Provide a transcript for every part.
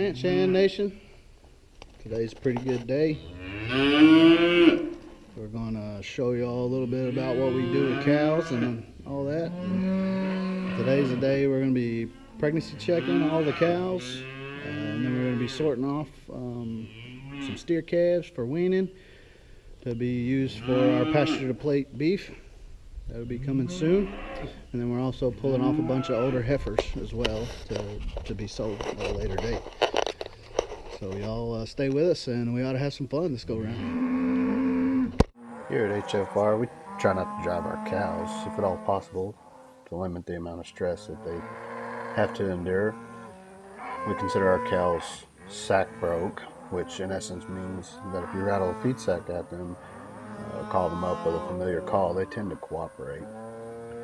Ranch and Nation. Today's a pretty good day. We're going to show you all a little bit about what we do with cows and all that. And today's the day we're going to be pregnancy checking all the cows, and then we're going to be sorting off some steer calves for weaning to be used for our pasture to plate beef. That'll be coming soon. And then we're also pulling off a bunch of older heifers as well to be sold at a later date. So y'all stay with us, and we ought to have some fun this go round. Here at HFR, we try not to drive our cows, if at all possible, to limit the amount of stress that they have to endure. We consider our cows sack broke, which in essence means that if you rattle a feed sack at them, call them up with a familiar call, they tend to cooperate.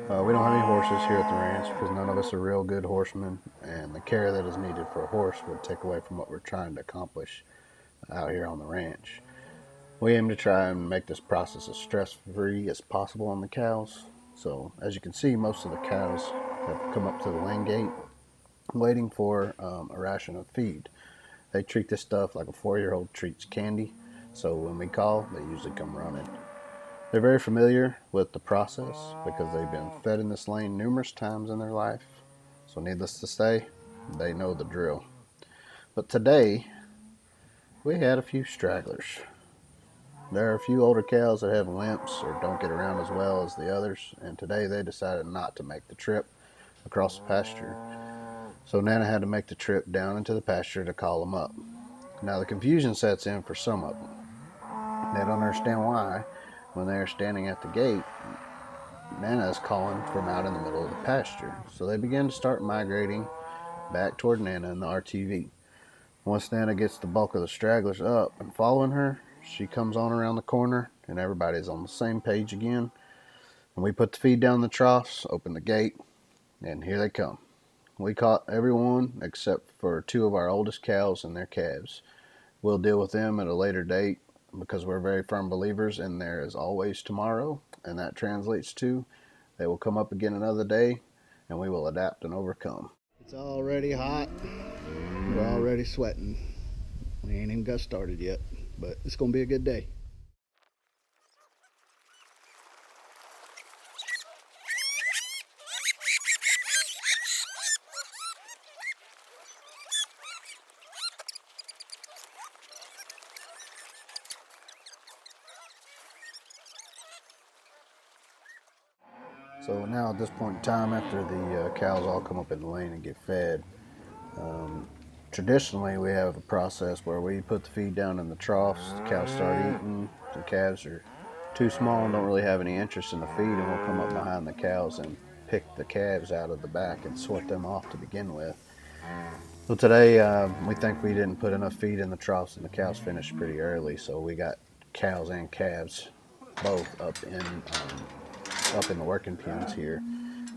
We don't have any horses here at the ranch because none of us are real good horsemen, and the care that is needed for a horse would take away from what we're trying to accomplish out here on the ranch. We aim to try and make this process as stress-free as possible on the cows. So as you can see, most of the cows have come up to the lane gate waiting for a ration of feed. They treat this stuff like a 4-year-old treats candy, so when we call, they usually come running. They're very familiar with the process because they've been fed in this lane numerous times in their life. So needless to say, they know the drill. But today, we had a few stragglers. There are a few older cows that have limps or don't get around as well as the others, and today they decided not to make the trip across the pasture. So Nana had to make the trip down into the pasture to call them up. Now the confusion sets in for some of them. They don't understand why, when they're standing at the gate, Nana is calling from out in the middle of the pasture. So they begin to start migrating back toward Nana in the RTV. Once Nana gets the bulk of the stragglers up and following her, she comes on around the corner and everybody's on the same page again. And we put the feed down the troughs, open the gate, and here they come. We caught everyone except for 2 of our oldest cows and their calves. We'll deal with them at a later date because we're very firm believers in there is always tomorrow, and that translates to they will come up again another day and we will adapt and overcome. It's already hot. We're already sweating. We ain't even got started yet, but it's gonna be a good day. So now at this point in time, after the cows all come up in the lane and get fed, traditionally we have a process where we put the feed down in the troughs, the cows start eating, the calves are too small and don't really have any interest in the feed, and we'll come up behind the cows and pick the calves out of the back and sort them off to begin with. So today we think we didn't put enough feed in the troughs and the cows finished pretty early, so we got cows and calves both up in the working pens here.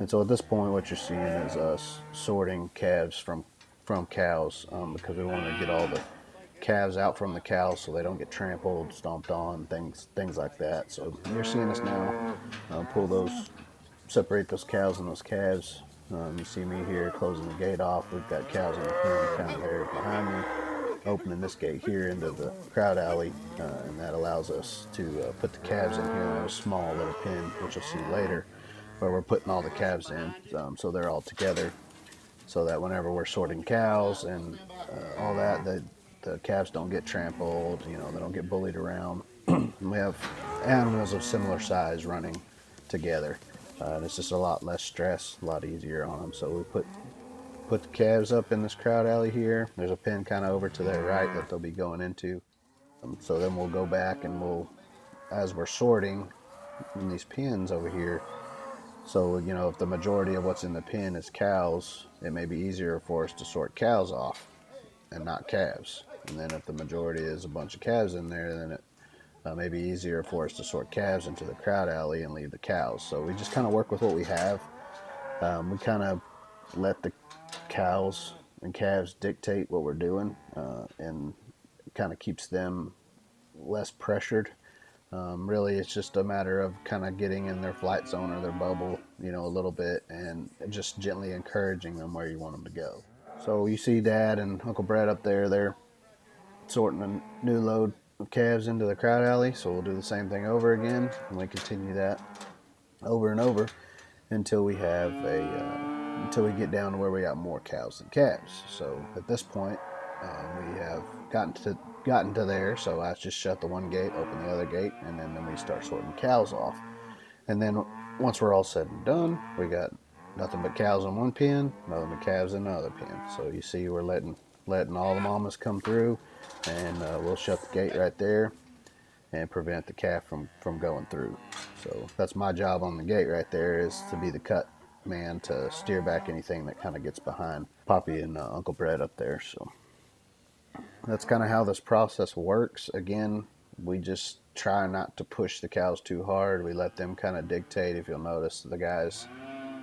And so at this point what you're seeing is us sorting calves from cows because we want to get all the calves out from the cows so they don't get trampled, stomped on, things like that. So you're seeing us now separate those cows and those calves. You see me here closing the gate off. We've got cows in the pen kind of buried behind me, opening this gate here into the crowd alley, and that allows us to put the calves in here in a small little pen, which you'll see later, where we're putting all the calves in, so they're all together, so that whenever we're sorting cows and all that, the calves don't get trampled, they don't get bullied around. We have animals of similar size running together, and it's just a lot less stress, a lot easier on them. So we put the calves up in this crowd alley here. There's a pen kind of over to their right that they'll be going into. So then we'll go back and as we're sorting in these pens over here, so if the majority of what's in the pen is cows, it may be easier for us to sort cows off and not calves. And then if the majority is a bunch of calves in there, then it may be easier for us to sort calves into the crowd alley and leave the cows. So we just kind of work with what we have. We kind of let the cows and calves dictate what we're doing, and it kind of keeps them less pressured. Really, it's just a matter of kind of getting in their flight zone or their bubble, a little bit, and just gently encouraging them where you want them to go. So you see Dad and Uncle Brett up there. They're sorting a new load of calves into the crowd alley. So we'll do the same thing over again, and we continue that over and over until we have until we get down to where we got more cows than calves. So at this point, we have gotten to there. So I just shut the one gate, open the other gate, and then we start sorting cows off. And then once we're all said and done, we got nothing but cows in one pen, nothing but calves in another pen. So you see, we're letting all the mamas come through, and we'll shut the gate right there and prevent the calf from going through. So that's my job on the gate right there, is to be the cut man to steer back anything that kind of gets behind Poppy and Uncle Brett up there. So that's kind of how this process works. Again, we just try not to push the cows too hard. We let them kind of dictate. If you'll notice, the guys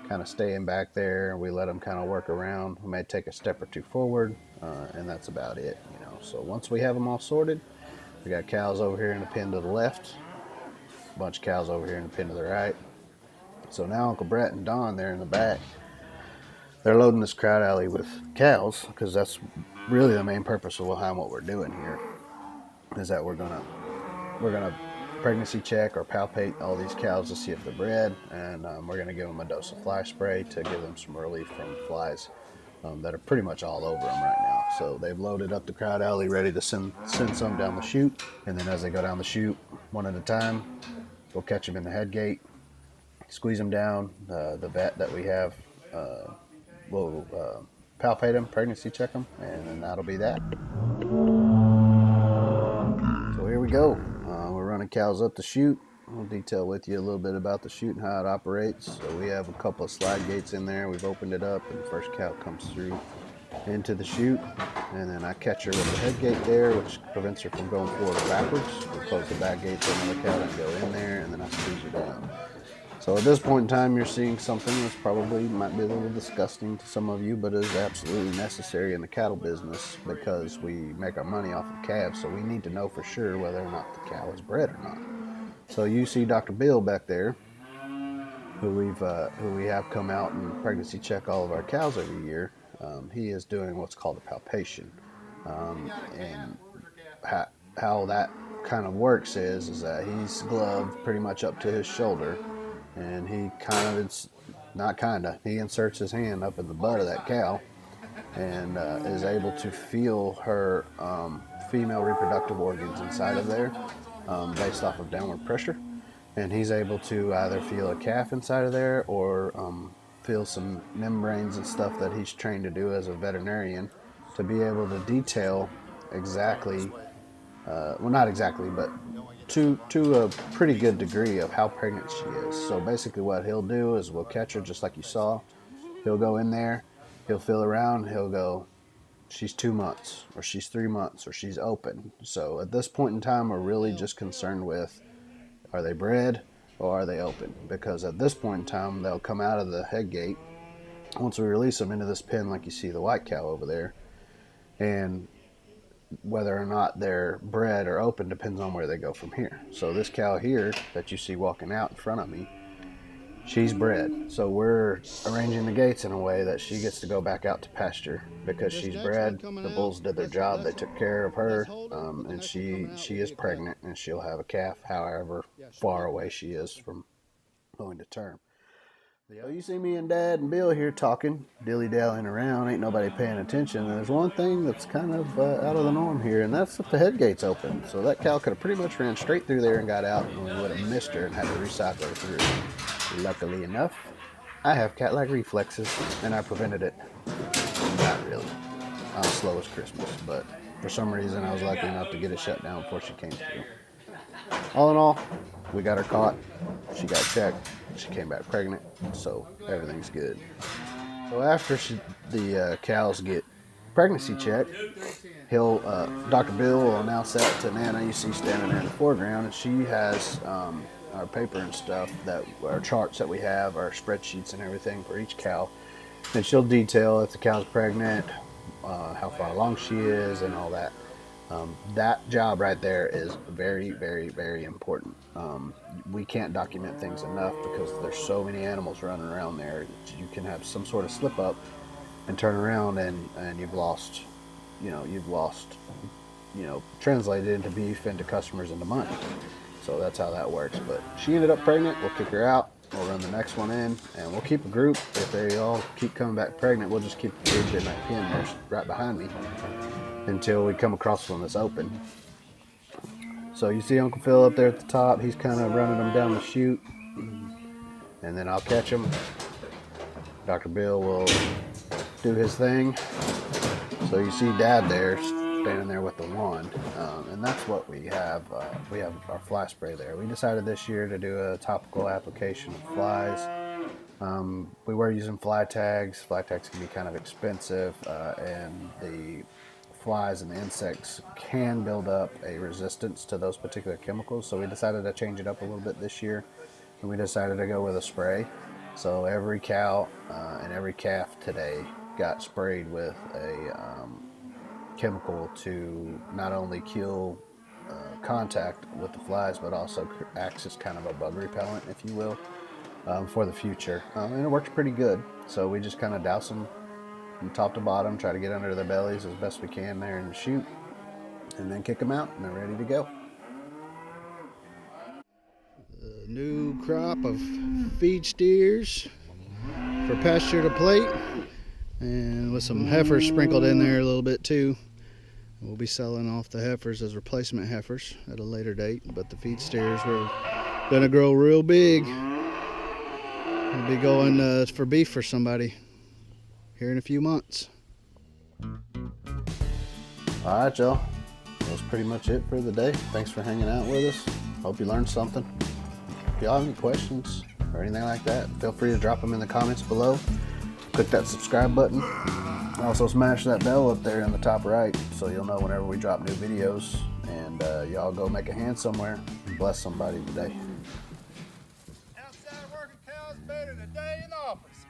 kind of staying back there, and we let them kind of work around. We may take a step or two forward, and that's about it, you know. So once we have them all sorted, we got cows over here in the pen to the left, a bunch of cows over here in the pen to the right. So now Uncle Brett and Don, they're in the back. They're loading this crowd alley with cows, because that's really the main purpose behind what we're doing here, is that we're gonna pregnancy check or palpate all these cows to see if they're bred, and we're gonna give them a dose of fly spray to give them some relief from flies that are pretty much all over them right now. So they've loaded up the crowd alley, ready to send some down the chute, and then as they go down the chute, one at a time, we'll catch them in the head gate, squeeze them down. The vet that we have will palpate them, pregnancy check them, and then that'll be that. So here we go. We're running cows up the chute. I'll detail with you a little bit about the chute and how it operates. So we have a couple of slide gates in there. We've opened it up, and the first cow comes through into the chute, and then I catch her with the head gate there, which prevents her from going forward or backwards. We close the back gate to another cow and go in there, and then I squeeze her down. So at this point in time, you're seeing something that's probably might be a little disgusting to some of you, but is absolutely necessary in the cattle business, because we make our money off of calves. So we need to know for sure whether or not the cow is bred or not. So you see Dr. Bill back there, who we have come out and pregnancy check all of our cows every year. He is doing what's called a palpation, and how that kind of works is that he's gloved pretty much up to his shoulder, and he inserts his hand up in the butt of that cow, and is able to feel her female reproductive organs inside of there, based off of downward pressure. And he's able to either feel a calf inside of there, or feel some membranes and stuff that he's trained to do as a veterinarian, to be able to detail exactly, well, not exactly, but to a pretty good degree of how pregnant she is. So basically what he'll do is we'll catch her just like you saw. He'll go in there, he'll feel around, he'll go, she's 2 months, or she's 3 months, or she's open. So at this point in time, we're really just concerned with, are they bred or are they open? Because at this point in time, they'll come out of the head gate once we release them into this pen, like you see the white cow over there. And whether or not they're bred or open depends on where they go from here. So this cow here that you see walking out in front of me, she's bred. So we're arranging the gates in a way that she gets to go back out to pasture, because she's bred. The bulls did their job. They took care of her, and she is pregnant, and she'll have a calf however far away she is from going to term. So you see me and Dad and Bill here talking, dilly-dallying around, ain't nobody paying attention. And there's one thing that's kind of out of the norm here, and that's that the head gate's open. So that cow could have pretty much ran straight through there and got out, and we would have missed her and had to recycle her through. Luckily enough, I have cat-like reflexes, and I prevented it. Not really. I'm slow as Christmas, but for some reason I was lucky enough to get it shut down before she came through. All in all, we got her caught, she got checked, she came back pregnant, so everything's good. So after the cows get pregnancy checked, Dr. Bill will announce that to Nana. You see standing there in the foreground, and she has our paper and stuff, that our charts that we have, our spreadsheets and everything for each cow, and she'll detail if the cow's pregnant, how far along she is, and all that. That job right there is very, very, very important. We can't document things enough, because there's so many animals running around there. You can have some sort of slip up, and turn around and you've lost, translated into beef, into customers, into money. So that's how that works. But she ended up pregnant. We'll kick her out. We'll run the next one in, and we'll keep a group. If they all keep coming back pregnant, we'll just keep the group in that pen there right behind me until we come across one that's open. So you see Uncle Phil up there at the top. He's kind of running them down the chute, and then I'll catch them. Dr. Bill will do his thing. So you see Dad there, standing there with the wand, and that's what we have. We have our fly spray there. We decided this year to do a topical application of flies. We were using fly tags. Fly tags can be kind of expensive, and the flies and the insects can build up a resistance to those particular chemicals. So we decided to change it up a little bit this year, and we decided to go with a spray. So every cow and every calf today got sprayed with a chemical to not only kill contact with the flies, but also acts as kind of a bug repellent, if you will, for the future. And it works pretty good. So we just kind of douse them from top to bottom, try to get under their bellies as best we can there in the chute, and then kick them out, and they're ready to go. The new crop of feed steers for pasture to plate, and with some heifers sprinkled in there a little bit too. We'll be selling off the heifers as replacement heifers at a later date, but the feed steers were gonna grow real big. We'll be going for beef for somebody here in a few months. All right, y'all. That's pretty much it for the day. Thanks for hanging out with us. Hope you learned something. If y'all have any questions or anything like that, feel free to drop them in the comments below. Click that subscribe button. Also smash that bell up there in the top right so you'll know whenever we drop new videos. And y'all go make a hand somewhere and bless somebody today. Outside working cows better than a day in the office.